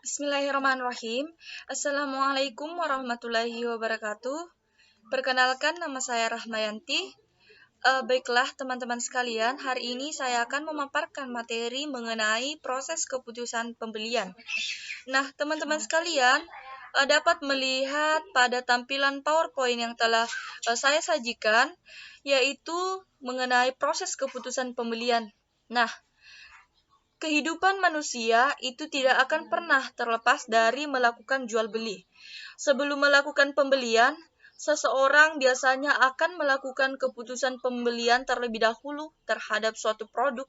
Bismillahirrahmanirrahim. Assalamualaikum warahmatullahi wabarakatuh. Perkenalkan, nama saya Rahmayanti. Baiklah teman-teman sekalian, hari ini saya akan memaparkan materi mengenai proses keputusan pembelian. Nah, teman-teman sekalian, dapat melihat pada tampilan PowerPoint yang telah saya sajikan, yaitu mengenai proses keputusan pembelian. Nah, kehidupan manusia itu tidak akan pernah terlepas dari melakukan jual beli. Sebelum melakukan pembelian, seseorang biasanya akan melakukan keputusan pembelian terlebih dahulu terhadap suatu produk.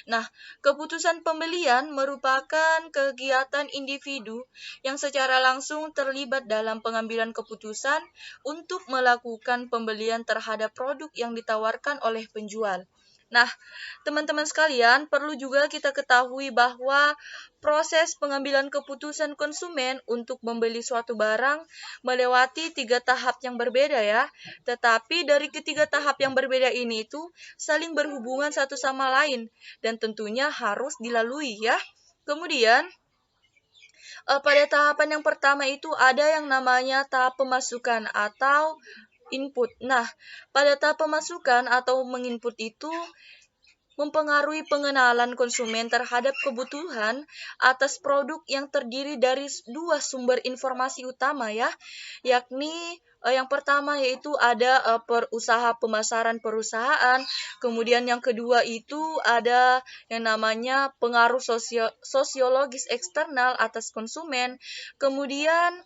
Nah, keputusan pembelian merupakan kegiatan individu yang secara langsung terlibat dalam pengambilan keputusan untuk melakukan pembelian terhadap produk yang ditawarkan oleh penjual. Nah, teman-teman sekalian, perlu juga kita ketahui bahwa proses pengambilan keputusan konsumen untuk membeli suatu barang melewati 3 tahap yang berbeda ya. Tetapi dari ketiga tahap yang berbeda ini itu saling berhubungan satu sama lain dan tentunya harus dilalui ya. Kemudian pada tahapan yang pertama itu ada yang namanya tahap pemasukan atau input. Nah, pada tahap pemasukan atau menginput itu mempengaruhi pengenalan konsumen terhadap kebutuhan atas produk yang terdiri dari dua sumber informasi utama ya, yakni yang pertama yaitu ada usaha pemasaran perusahaan, kemudian yang kedua itu ada yang namanya pengaruh sosiologis eksternal atas konsumen, kemudian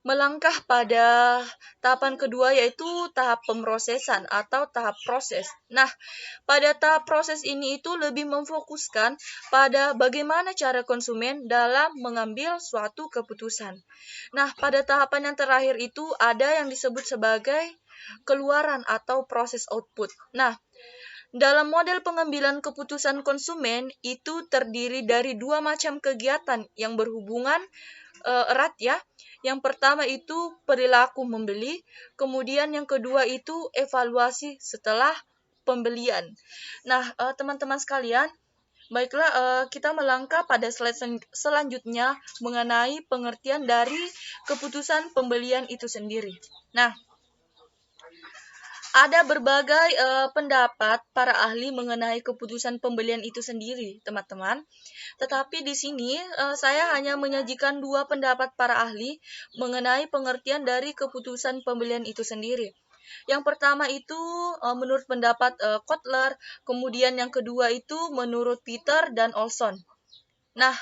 melangkah pada tahapan kedua yaitu tahap pemrosesan atau tahap proses. Nah, pada tahap proses ini itu lebih memfokuskan pada bagaimana cara konsumen dalam mengambil suatu keputusan. Nah, pada tahapan yang terakhir itu ada yang disebut sebagai keluaran atau proses output. Nah, dalam model pengambilan keputusan konsumen itu terdiri dari dua macam kegiatan yang berhubungan erat ya. Yang pertama itu perilaku membeli, kemudian yang kedua itu evaluasi setelah pembelian. Nah, teman-teman sekalian, baiklah kita melangkah pada slide selanjutnya mengenai pengertian dari keputusan pembelian itu sendiri. Nah, ada berbagai pendapat para ahli mengenai keputusan pembelian itu sendiri, teman-teman. Tetapi di sini saya hanya menyajikan dua pendapat para ahli mengenai pengertian dari keputusan pembelian itu sendiri. Yang pertama itu menurut pendapat Kotler, kemudian yang kedua itu menurut Peter dan Olson. Nah,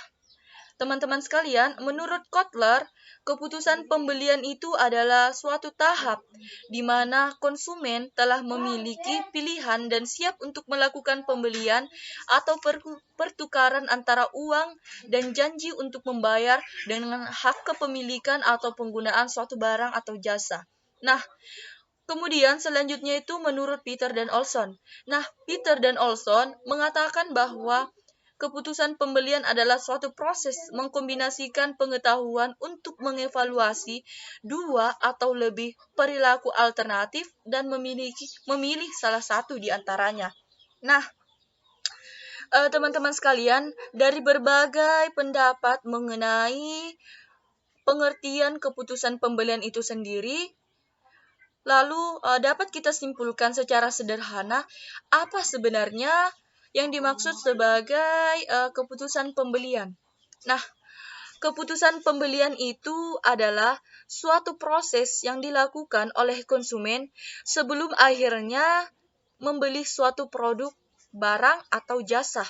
teman-teman sekalian, menurut Kotler, keputusan pembelian itu adalah suatu tahap di mana konsumen telah memiliki pilihan dan siap untuk melakukan pembelian atau pertukaran antara uang dan janji untuk membayar dengan hak kepemilikan atau penggunaan suatu barang atau jasa. Nah, kemudian selanjutnya itu menurut Peter dan Olson. Nah, Peter dan Olson mengatakan bahwa keputusan pembelian adalah suatu proses mengkombinasikan pengetahuan untuk mengevaluasi dua atau lebih perilaku alternatif dan memilih salah satu di antaranya. Nah, teman-teman sekalian, dari berbagai pendapat mengenai pengertian keputusan pembelian itu sendiri, lalu dapat kita simpulkan secara sederhana apa sebenarnya yang dimaksud sebagai keputusan pembelian. Nah, keputusan pembelian itu adalah suatu proses yang dilakukan oleh konsumen sebelum akhirnya membeli suatu produk, barang, atau jasa.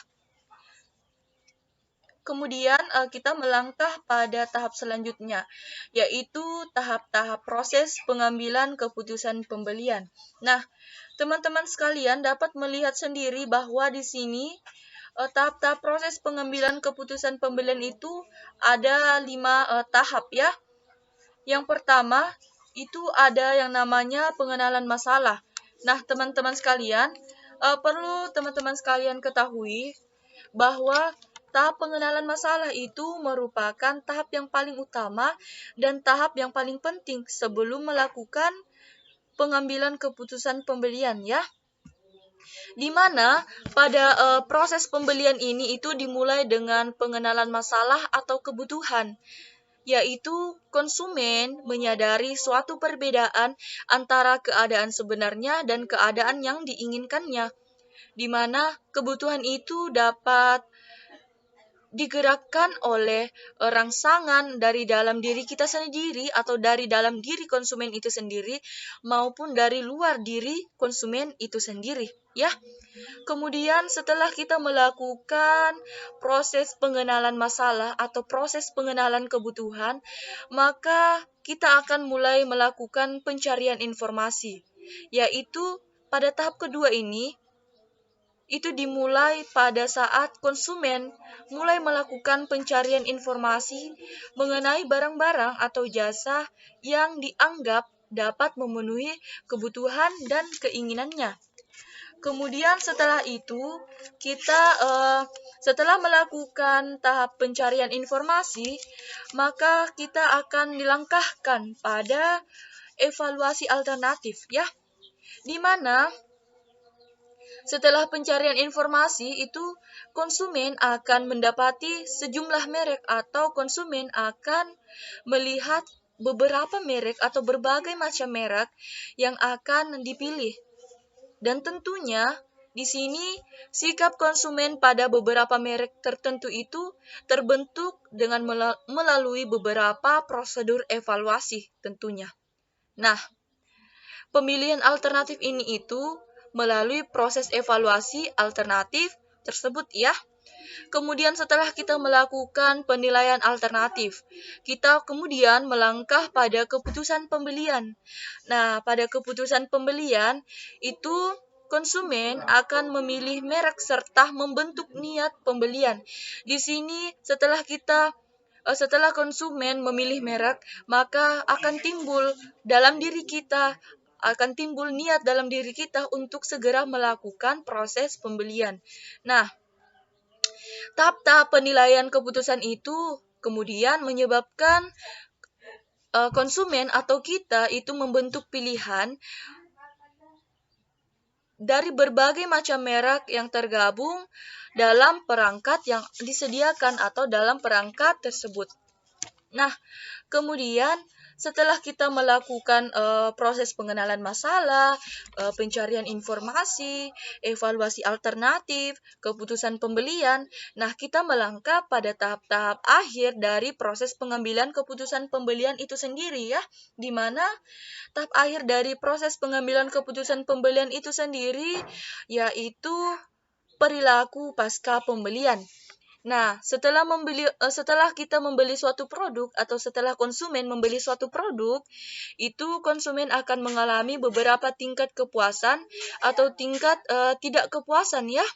Kemudian kita melangkah pada tahap selanjutnya, yaitu tahap-tahap proses pengambilan keputusan pembelian. Nah, teman-teman sekalian dapat melihat sendiri bahwa di sini tahap-tahap proses pengambilan keputusan pembelian itu ada 5 tahap ya. Yang pertama itu ada yang namanya pengenalan masalah. Nah, teman-teman sekalian, perlu teman-teman sekalian ketahui bahwa tahap pengenalan masalah itu merupakan tahap yang paling utama dan tahap yang paling penting sebelum melakukan pengambilan keputusan pembelian ya. di mana pada proses pembelian ini itu dimulai dengan pengenalan masalah atau kebutuhan, yaitu konsumen menyadari suatu perbedaan antara keadaan sebenarnya dan keadaan yang diinginkannya, di mana kebutuhan itu dapat digerakkan oleh rangsangan dari dalam diri kita sendiri atau dari dalam diri konsumen itu sendiri maupun dari luar diri konsumen itu sendiri, ya. Kemudian setelah kita melakukan proses pengenalan masalah atau proses pengenalan kebutuhan, maka kita akan mulai melakukan pencarian informasi, yaitu pada tahap kedua ini itu dimulai pada saat konsumen mulai melakukan pencarian informasi mengenai barang-barang atau jasa yang dianggap dapat memenuhi kebutuhan dan keinginannya. Kemudian setelah itu, kita setelah melakukan tahap pencarian informasi, maka kita akan dilangkahkan pada evaluasi alternatif, ya, di mana setelah pencarian informasi itu konsumen akan mendapati sejumlah merek atau konsumen akan melihat beberapa merek atau berbagai macam merek yang akan dipilih. Dan tentunya di sini sikap konsumen pada beberapa merek tertentu itu terbentuk dengan melalui beberapa prosedur evaluasi tentunya. Nah, pemilihan alternatif ini itu melalui proses evaluasi alternatif tersebut, ya. Kemudian setelah kita melakukan penilaian alternatif, kita kemudian melangkah pada keputusan pembelian. Nah, pada keputusan pembelian itu konsumen akan memilih merek serta membentuk niat pembelian. Di sini setelah konsumen memilih merek, maka akan timbul niat dalam diri kita untuk segera melakukan proses pembelian. Nah, tahap-tahap penilaian keputusan itu kemudian menyebabkan konsumen atau kita itu membentuk pilihan dari berbagai macam merek yang tergabung dalam perangkat yang disediakan atau dalam perangkat tersebut. Nah, kemudian setelah kita melakukan proses pengenalan masalah, pencarian informasi, evaluasi alternatif, keputusan pembelian, nah kita melangkah pada tahap-tahap akhir dari proses pengambilan keputusan pembelian itu sendiri, ya, di mana tahap akhir dari proses pengambilan keputusan pembelian itu sendiri yaitu perilaku pasca pembelian. Nah, setelah kita membeli suatu produk atau setelah konsumen membeli suatu produk, itu konsumen akan mengalami beberapa tingkat kepuasan atau tingkat tidak kepuasan, ya.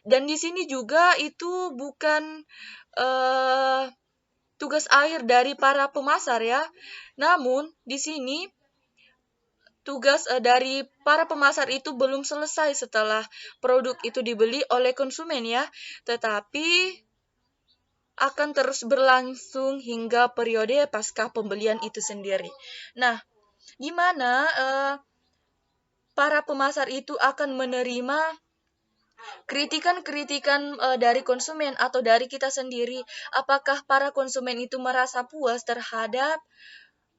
Dan di sini juga itu bukan tugas akhir dari para pemasar, ya. Namun di sini tugas dari para pemasar itu belum selesai setelah produk itu dibeli oleh konsumen, ya, tetapi akan terus berlangsung hingga periode pasca pembelian itu sendiri. Nah, di mana para pemasar itu akan menerima kritikan-kritikan dari konsumen atau dari kita sendiri, apakah para konsumen itu merasa puas terhadap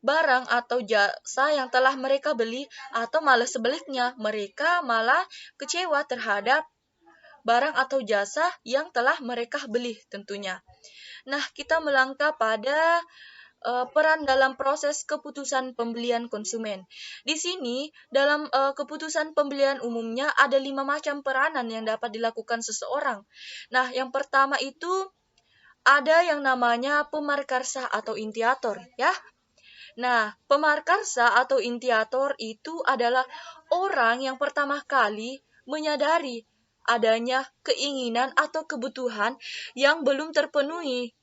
barang atau jasa yang telah mereka beli, atau malah sebaliknya, mereka malah kecewa terhadap barang atau jasa yang telah mereka beli tentunya. Nah, kita melangkah pada peran dalam proses keputusan pembelian konsumen. Di sini, dalam keputusan pembelian umumnya ada 5 macam peranan yang dapat dilakukan seseorang. Nah, yang pertama itu ada yang namanya pemarkarsa atau intiator, ya. Nah, pemarkarsa atau intiator itu adalah orang yang pertama kali menyadari adanya keinginan atau kebutuhan yang belum terpenuhi.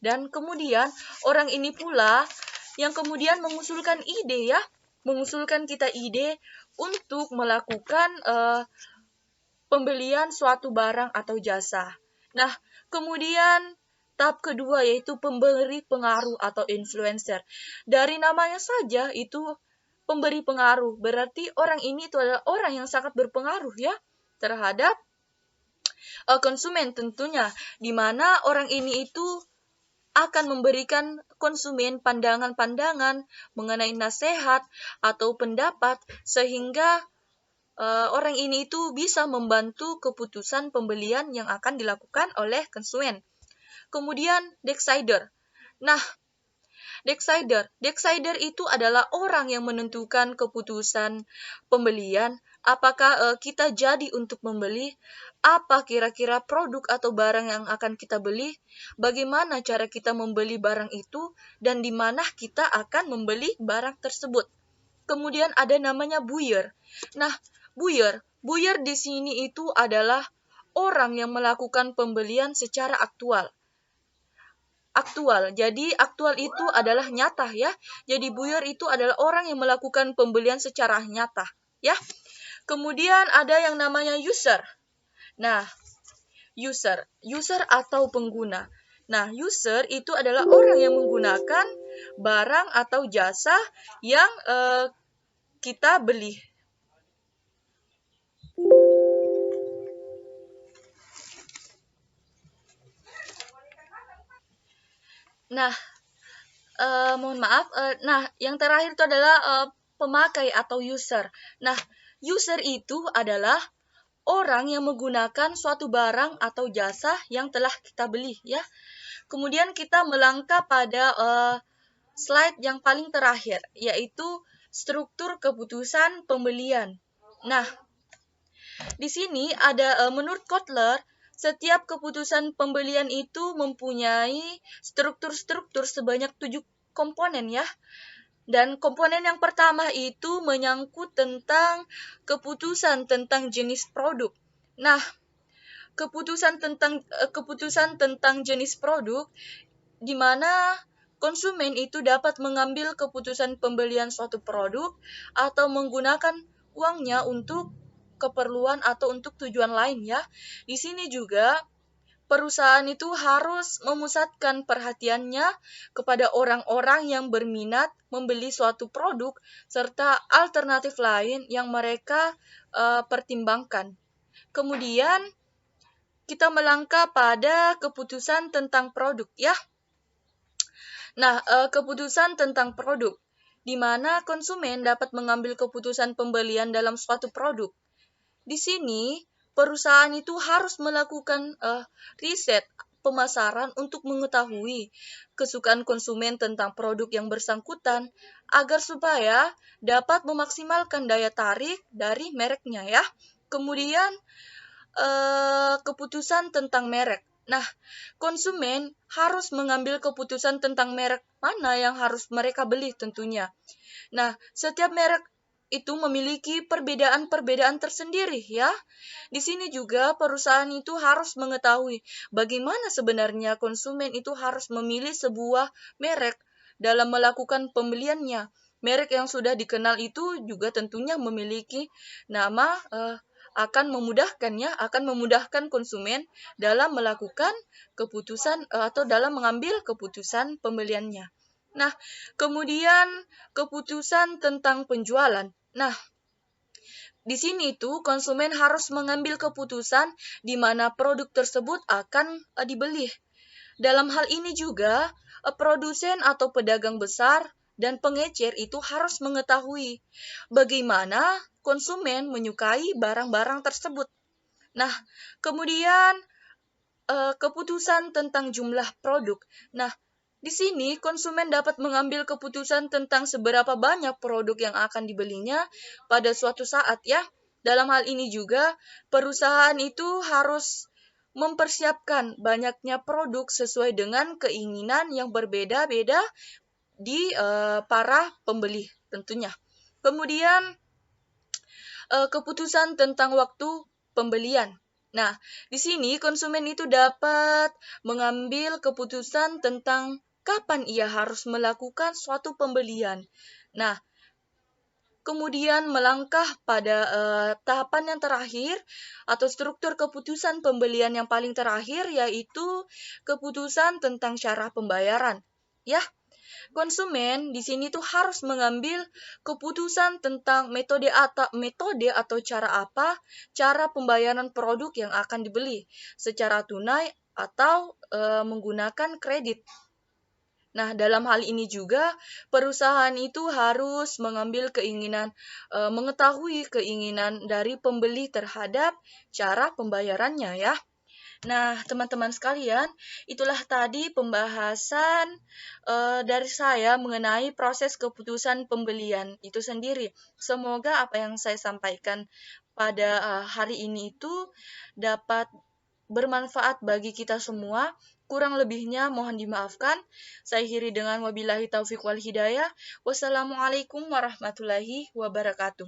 Dan kemudian orang ini pula yang kemudian mengusulkan ide, ya, mengusulkan kita ide untuk melakukan pembelian suatu barang atau jasa. Nah, kemudian tahap kedua yaitu pemberi pengaruh atau influencer. Dari namanya saja itu pemberi pengaruh, berarti orang ini itu adalah orang yang sangat berpengaruh, ya. terhadap konsumen tentunya, di mana orang ini itu akan memberikan konsumen pandangan-pandangan mengenai nasihat atau pendapat sehingga orang ini itu bisa membantu keputusan pembelian yang akan dilakukan oleh konsumen. Kemudian decider. Nah, decider itu adalah orang yang menentukan keputusan pembelian, apakah kita jadi untuk membeli, apa kira-kira produk atau barang yang akan kita beli, bagaimana cara kita membeli barang itu, dan di mana kita akan membeli barang tersebut. Kemudian ada namanya buyer. Nah, buyer di sini itu adalah orang yang melakukan pembelian secara aktual. Jadi aktual itu adalah nyata ya. Jadi buyer itu adalah orang yang melakukan pembelian secara nyata ya. Kemudian ada yang namanya user. Nah, user atau pengguna. Nah, user itu adalah orang yang menggunakan barang atau jasa yang kita beli. Nah, mohon maaf. Nah, yang terakhir itu adalah pemakai atau user. Nah, user itu adalah orang yang menggunakan suatu barang atau jasa yang telah kita beli, ya. Kemudian kita melangkah pada slide yang paling terakhir, yaitu struktur keputusan pembelian. Nah, di sini ada menurut Kotler, setiap keputusan pembelian itu mempunyai struktur-struktur sebanyak 7 komponen ya. Dan komponen yang pertama itu menyangkut tentang keputusan tentang jenis produk. Nah, keputusan tentang jenis produk di mana konsumen itu dapat mengambil keputusan pembelian suatu produk atau menggunakan uangnya untuk keperluan atau untuk tujuan lain ya. Di sini juga perusahaan itu harus memusatkan perhatiannya kepada orang-orang yang berminat membeli suatu produk serta alternatif lain yang mereka pertimbangkan. Kemudian kita melangkah pada keputusan tentang produk ya. Nah, keputusan tentang produk di mana konsumen dapat mengambil keputusan pembelian dalam suatu produk. Di sini, perusahaan itu harus melakukan riset pemasaran untuk mengetahui kesukaan konsumen tentang produk yang bersangkutan agar supaya dapat memaksimalkan daya tarik dari mereknya ya. Kemudian, keputusan tentang merek. Nah, konsumen harus mengambil keputusan tentang merek mana yang harus mereka beli tentunya. Nah, setiap merek itu memiliki perbedaan-perbedaan tersendiri ya. Di sini juga perusahaan itu harus mengetahui bagaimana sebenarnya konsumen itu harus memilih sebuah merek dalam melakukan pembeliannya. Merek yang sudah dikenal itu juga tentunya memiliki nama akan memudahkan konsumen dalam melakukan keputusan atau dalam mengambil keputusan pembeliannya. Nah, kemudian keputusan tentang penjualan. Nah, di sini tuh konsumen harus mengambil keputusan di mana produk tersebut akan dibeli. Dalam hal ini juga, produsen atau pedagang besar dan pengecer itu harus mengetahui bagaimana konsumen menyukai barang-barang tersebut. Nah, kemudian keputusan tentang jumlah produk. Nah, di sini konsumen dapat mengambil keputusan tentang seberapa banyak produk yang akan dibelinya pada suatu saat ya. Dalam hal ini juga perusahaan itu harus mempersiapkan banyaknya produk sesuai dengan keinginan yang berbeda-beda di para pembeli tentunya. Kemudian keputusan tentang waktu pembelian. Nah, di sini konsumen itu dapat mengambil keputusan tentang kapan ia harus melakukan suatu pembelian. Nah, kemudian melangkah pada tahapan yang terakhir atau struktur keputusan pembelian yang paling terakhir yaitu keputusan tentang cara pembayaran. Ya, Konsumen di sini tuh harus mengambil keputusan tentang metode atau cara pembayaran produk yang akan dibeli, secara tunai atau menggunakan kredit. Nah, dalam hal ini juga perusahaan itu harus mengetahui keinginan dari pembeli terhadap cara pembayarannya ya. Nah, teman-teman sekalian, itulah tadi pembahasan dari saya mengenai proses keputusan pembelian itu sendiri. Semoga apa yang saya sampaikan pada hari ini itu dapat bermanfaat bagi kita semua. Kurang lebihnya mohon dimaafkan. Saya akhiri dengan wabillahi taufiq wal hidayah. Wassalamualaikum warahmatullahi wabarakatuh.